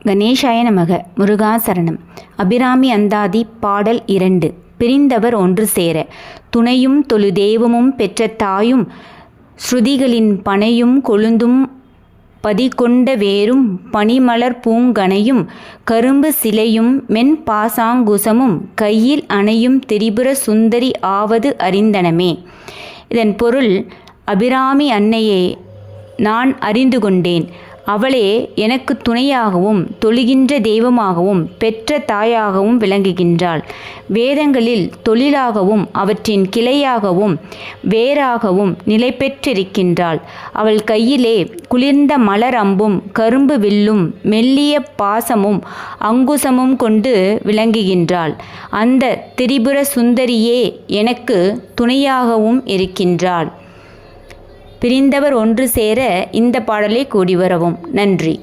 கணேசாய நமக. முருகாசரணம். அபிராமி அந்தாதி பாடல் 2. பிரிந்தவர் ஒன்று சேர. துணையும் தொழு தெய்வமும் பெற்ற தாயும் ஸ்ருதிகளின் பனையும் கொழுந்தும் பதிகொண்ட வேரும் பனிமலர் பூங்கனையும் கரும்பு சிலையும் மென் பாசாங்குசமும் கையில் அணையும் திரிபுர சுந்தரி ஆவது அறிந்தனமே. இதன் பொருள், அபிராமி அன்னையே நான் அறிந்து கொண்டேன். அவளே எனக்கு துணையாகவும் தொழுகின்ற தெய்வமாகவும் பெற்ற தாயாகவும் விளங்குகின்றாள். வேதங்களில் தொழிலாகவும் அவற்றின் கிளையாகவும் வேறாகவும் நிலை பெற்றிருக்கின்றாள். அவள் கையிலே குளிர்ந்த மலர் அம்பும் கரும்பு வில்லும் மெல்லிய பாசமும் அங்குசமும் கொண்டு விளங்குகின்றாள். அந்த திரிபுர சுந்தரியே எனக்கு துணையாகவும் இருக்கின்றாள். பிரிந்தவர் ஒன்று சேர இந்த பாடலை கூடி வரவும். நன்றி.